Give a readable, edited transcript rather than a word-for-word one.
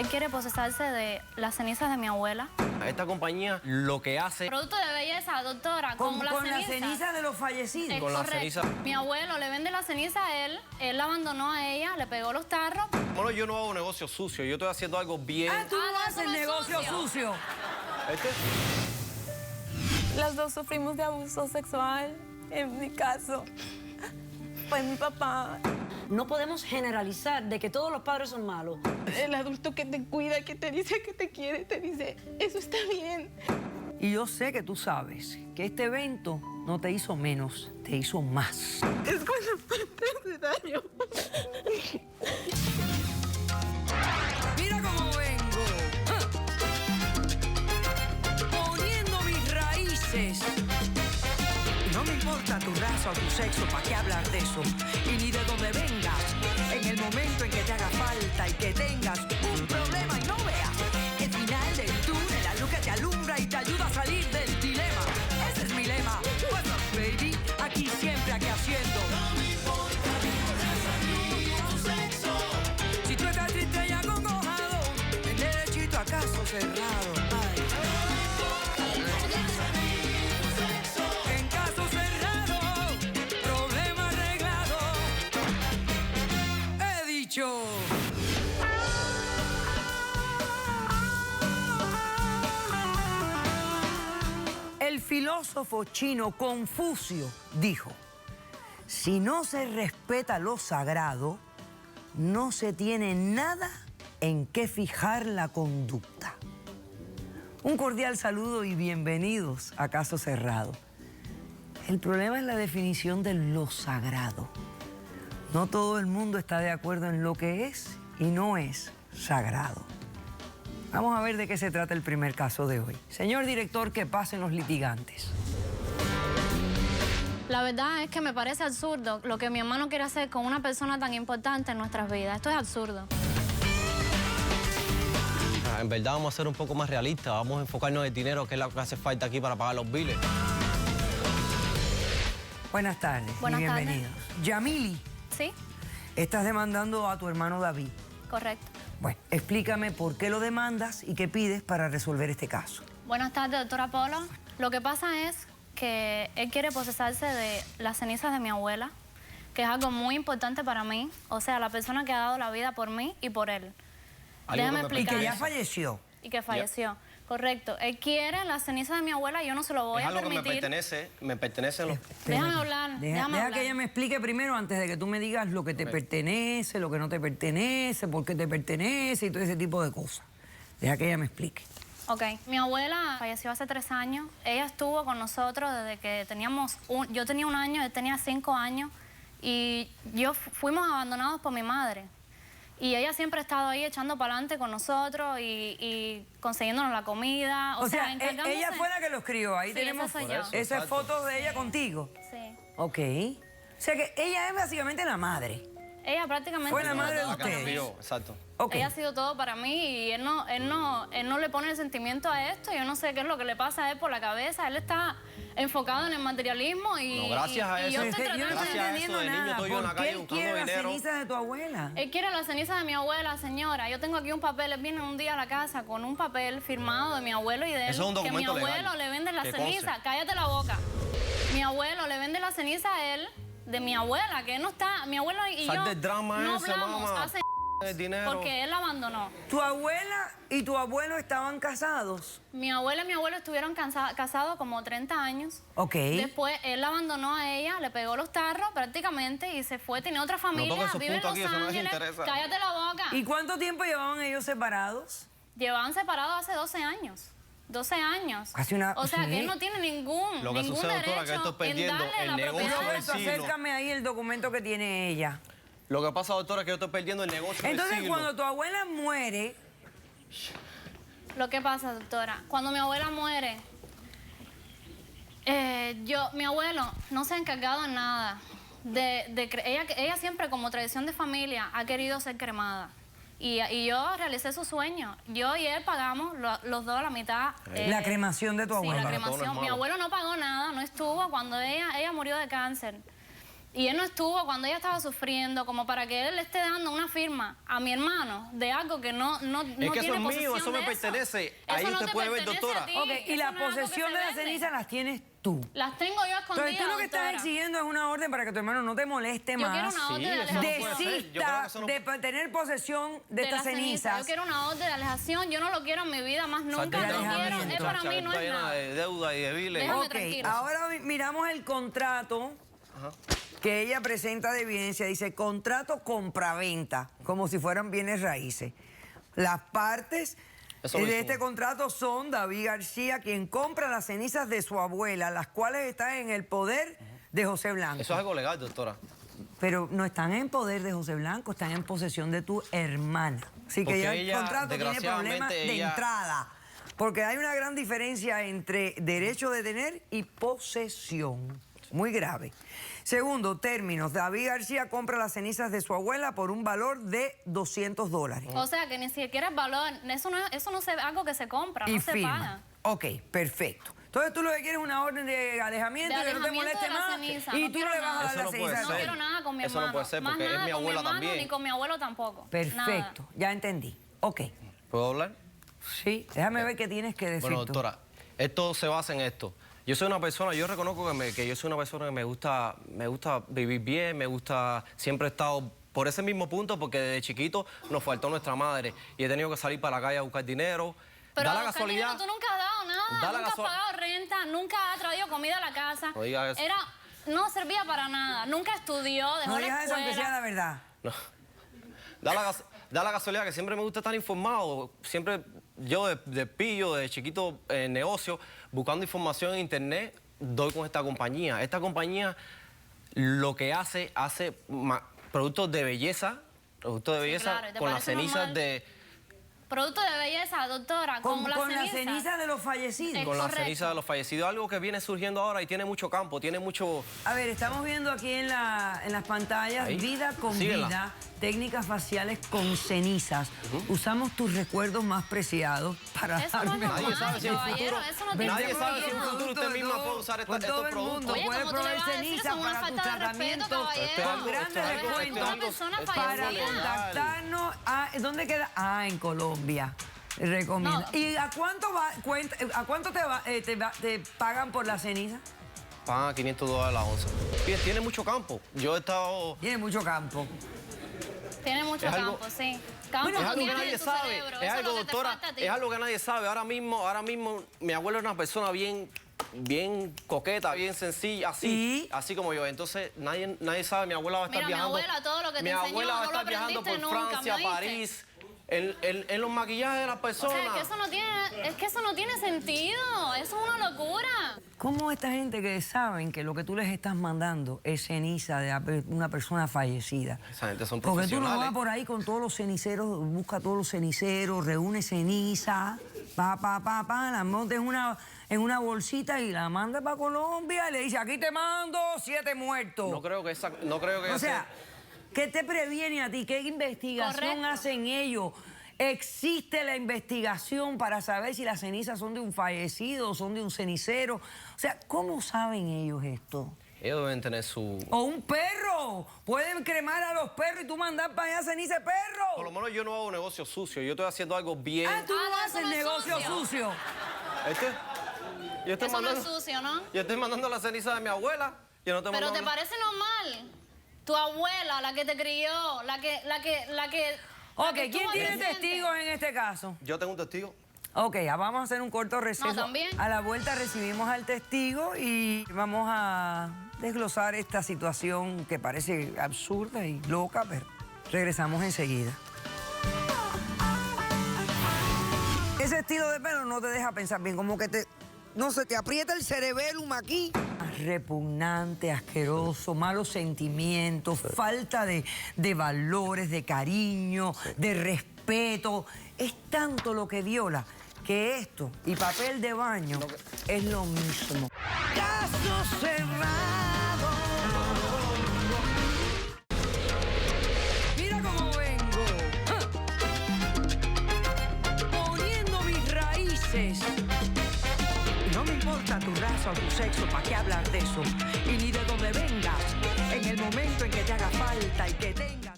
Él quiere procesarse de las cenizas de mi abuela. Esta compañía lo que hace... Producto de belleza, doctora, Con la la ceniza de los fallecidos. Es con la correcto. ceniza. Mi abuelo le vende la ceniza a él la abandonó a ella, le pegó los tarros. Bueno, yo no hago negocio sucio, yo estoy haciendo algo bien. Ah, tú no no, haces eso no es negocio sucio. sucio. Las dos sufrimos de abuso sexual. En mi caso, fue mi papá. No podemos generalizar de que todos los padres son malos. El adulto que te cuida, que te dice que te quiere, te dice, eso está bien. Y yo sé que tú sabes que este evento no te hizo menos, te hizo más. Es cuando te hace daño. Mira cómo vengo. Poniendo mis raíces. No me importa tu raza o tu sexo, ¿para qué hablar de eso? Y ni de dónde vengas. En el momento en que te haga falta y que tengas un problema y no veas el final del túnel, la luz que te alumbra y te ayuda a salir del dilema. Ese es mi lema. Bueno, baby, aquí siempre, aquí haciendo. No me importa tu raza ni tu sexo. Si tú estás triste y acongojado, el derechito a caso cerrado. Ay. En caso cerrado, problema arreglado. He dicho. El filósofo chino Confucio dijo: si no se respeta lo sagrado, no se tiene nada en qué fijar la conducta. Un cordial saludo y bienvenidos a Caso Cerrado. El problema es la definición de lo sagrado. No todo el mundo está de acuerdo en lo que es y no es sagrado. Vamos a ver de qué se trata el primer caso de hoy. Señor director, que pasen los litigantes. La verdad es que me parece absurdo lo que mi hermano quiere hacer con una persona tan importante en nuestras vidas. Esto es absurdo. En verdad vamos a ser un poco más realistas, vamos a enfocarnos en el dinero, que es lo que hace falta aquí para pagar los biles. Buenas tardes Buenas y bienvenidos. Yamili, ¿Sí? estás demandando a tu hermano David. Correcto. Bueno, explícame por qué lo demandas y qué pides para resolver este caso. Buenas tardes, doctora Polo. Lo que pasa es que él quiere procesarse de las cenizas de mi abuela, que es algo muy importante para mí. O sea, la persona que ha dado la vida por mí y por él. Déjame Y explicar. que ya falleció. Y que falleció. Correcto. Él quiere las cenizas de mi abuela y yo no se lo voy Es a algo que permitir. me pertenece los... Déjame hablar, déjame Deja hablar. que ella me explique primero antes de que tú me digas lo que te pertenece, lo que no te pertenece, por qué te pertenece y todo ese tipo de cosas. Deja que ella me explique. Ok, mi abuela falleció hace 3 años. Ella estuvo con nosotros desde que teníamos yo tenía 1 año, él tenía 5 años y fuimos abandonados por mi madre. Y ella siempre ha estado ahí echando para adelante con nosotros y consiguiéndonos la comida. O sea, encargándose. ella fue la que los crió. Ahí Sí, tenemos esa soy yo. esas fotos de ella contigo. Sí. Ok. O sea que ella es básicamente la madre. Ella prácticamente... Fue la madre de todo para ustedes. mí. Exacto. Ok. Ella ha sido todo para mí y él no le pone el sentimiento a esto. Yo no sé qué es lo que le pasa a él por la cabeza. Él está enfocado en el materialismo y... No, gracias a y yo eso. estoy Yo no tratando estoy Gracias a entendiendo eso, de niño nada. estoy yo en la ¿Por calle qué él buscando quiere la dinero? ceniza de tu abuela? Él quiere la ceniza de mi abuela, señora. Yo tengo aquí un papel. Él viene un día a la casa con un papel firmado de mi abuelo y de él. Eso es un que mi documento legal. abuelo le vende la Que ceniza. conste. Cállate la boca. Mi abuelo le vende la ceniza a él de mi abuela, que él no está... Mi abuelo y Sal yo del drama no ese, hablamos mamá. hace... El dinero. Porque él la abandonó. ¿Tu abuela y tu abuelo estaban casados? Mi abuela y mi abuelo estuvieron casados como 30 años. Ok. Después él la abandonó a ella, le pegó los tarros prácticamente y se fue, tenía otra familia, toques esos vive en puntos Los aquí, eso no les Ángeles. interesa. Cállate la boca. ¿Y cuánto tiempo llevaban ellos separados? Llevaban separados hace 12 años. 12 años. Casi una- O sea, sí. que él no tiene ningún Lo que ningún sucede, doctora, que derecho esto es en perdiendo darle el la negocio propiedad. del Roberto, siglo. acércame ahí el documento que tiene ella. Lo que pasa, doctora, es que yo estoy perdiendo el negocio del Entonces, siglo. cuando tu abuela muere, Lo que pasa, doctora, cuando mi abuela muere, mi abuelo no se ha encargado en nada. Ella siempre, como tradición de familia, ha querido ser cremada. Y yo realicé su sueño. Yo y él pagamos los dos la mitad. la cremación de tu Sí, abuela. la Para todo no es cremación. Mi malo. abuelo no pagó nada, no estuvo cuando ella murió de cáncer. Y él no estuvo cuando ella estaba sufriendo, como para que él le esté dando una firma a mi hermano de algo que no Es que eso tiene es mío, posesión eso me de pertenece. Ahí Eso no usted te puede ver, pertenece doctora. a ti. Ok, y Eso la no es algo que posesión se de la vende. ceniza las tienes tú. Las tengo yo escondidas, Entonces tú lo que estás doctora. exigiendo es una orden para que tu hermano no te moleste Yo más. quiero una orden de eso no puede alejación. ser. Yo creo que Desista eso no- de tener posesión de estas la ceniza. cenizas. Yo quiero una orden de alejación. Yo no lo quiero en mi vida más nunca. Salte de No quiero. alejamiento. Es para mí, no Está es llena nada. de deuda y de biles. Déjame Ok, tranquilo. ahora miramos el contrato que ella presenta de evidencia. Dice, contrato compraventa, como si fueran bienes raíces. Las partes Eso de mismo. este contrato son David García, quien compra las cenizas de su abuela, las cuales están en el poder de José Blanco. Eso es algo legal, doctora. Pero no están en poder de José Blanco, están en posesión de tu hermana. Así que Porque ya el ella, contrato tiene desgraciadamente, problemas de ella- entrada. Porque hay una gran diferencia entre derecho de tener y posesión. Muy grave. Segundo, términos. David García compra las cenizas de su abuela por un valor de $200. O sea, que ni siquiera es valor. Eso no es algo que se compra, Y no se firma. paga. Ok, perfecto. Entonces tú lo que quieres es una orden de alejamiento De y que no te alejamiento moleste de la más. ceniza, Y no tú quiero no le vas a nada. dar Eso la no puede ceniza. No ser. quiero nada con mi Eso no hermano. puede ser, Más porque es nada mi con abuela hermano, también. ni con mi abuelo tampoco. Perfecto, Nada. ya entendí. Ok, ¿Puedo hablar? sí, déjame ver qué tienes que decir Bueno, tú. doctora, esto se basa en esto. Yo soy una persona, yo reconozco que yo soy una persona que me gusta vivir bien, me gusta, siempre he estado por ese mismo punto, porque desde chiquito nos faltó nuestra madre y he tenido que salir para la calle a buscar dinero. Pero Da la Oscar, casualidad. tú nunca has dado Da nada, la nunca has casual- pagado renta, nunca has traído comida a la casa. No digas eso. No servía para nada, nunca estudió, dejó No la digas eso aunque sea escuela. la verdad. No. Da la casualidad que siempre me gusta estar informado. Siempre yo de pillo, de chiquito en negocio, buscando información en internet, doy con esta compañía. Esta compañía lo que hace productos de belleza, claro, ¿y te con las parece cenizas normal? de... Producto de belleza, doctora, Con las la cenizas. ceniza de los fallecidos. Con la correcto. ceniza de los fallecidos, algo que viene surgiendo ahora y tiene mucho campo, tiene mucho... A ver, estamos viendo aquí en las pantallas Ahí. vida con Síguela. vida, técnicas faciales con cenizas. Usamos tus recuerdos más preciados para Eso no es darme normal, Nadie sabe si en un caballero, futuro... eso no tiene Nadie sabe si en un producto futuro usted de misma todo, puede usar por estos todo el productos. mundo. Oye, Puede ¿cómo tú le proveer vas a decir ceniza eso? Es una para tus falta de respeto, tratamientos caballero. con grandes Esto es descuentos. una persona esto es Para fallecida. contactarnos, ¿dónde queda? En Colombia. Recomiendo. No. ¿Y a cuánto te pagan por la ceniza? Pagan $500 la onza. Fíjate, tiene mucho campo. Yo he estado... Tiene mucho campo. Tiene mucho Es algo- campo, sí. Campo Es algo que tienes nadie en tu sabe. cerebro, Es eso algo, lo que te doctora, falta a ti. es algo que nadie sabe. Ahora mismo, mi abuela es una persona bien coqueta, bien sencilla, ¿Y? así como yo. Entonces, nadie sabe. Mi abuela va a estar Mira, mi viajando. abuela, todo lo que te mi enseñó, abuela va a no lo estar viajando por aprendiste nunca, Francia, ¿me oíste? París, en los maquillajes de las O personas. sea, que eso no tiene sentido. Eso es una locura. ¿Cómo esta gente que saben que lo que tú les estás mandando es ceniza de una persona fallecida? Esa gente son Porque tú no profesionales. vas por ahí con todos los ceniceros, busca todos los ceniceros, reúne ceniza, la montes en una bolsita y la manda para Colombia y le dice, aquí te mando 7 muertos. No creo que O sea, ¿qué te previene a ti? ¿Qué investigación Correcto. hacen ellos? ¿Existe la investigación para saber si las cenizas son de un fallecido o son de un cenicero? O sea, ¿cómo saben ellos esto? ellos deben tener su... O un perro. Pueden cremar a los perros y tú mandar para allá ceniza de perro. Por lo menos yo no hago negocio sucio. Yo estoy haciendo algo bien... Tú no no, eso haces no es negocio sucio. sucio. Yo estoy Eso no es mandando... sucio, ¿no? Yo estoy mandando la ceniza de mi abuela. Yo no estoy Pero mandando... ¿te parece normal? Tu abuela, la que te crió, la que Ok, que ¿quién estuvo tiene presente. testigos en este caso? Yo tengo un testigo. Ok, vamos a hacer un corto receso. No, también. A la vuelta recibimos al testigo y vamos a desglosar esta situación que parece absurda y loca, pero regresamos enseguida. Ese estilo de pelo no te deja pensar bien, como que no sé, te aprieta el cerebellum aquí. Repugnante, asqueroso, malos sentimientos, falta de valores, de cariño, de respeto. Es tanto lo que viola que esto y papel de baño es lo mismo. ¡Caso cerrado! Mira cómo vengo. Poniendo mis raíces. No me importa tu raza o tu sexo, ¿para qué hablar de eso? Y ni de dónde vengas. En en el momento en que te haga falta y que tenga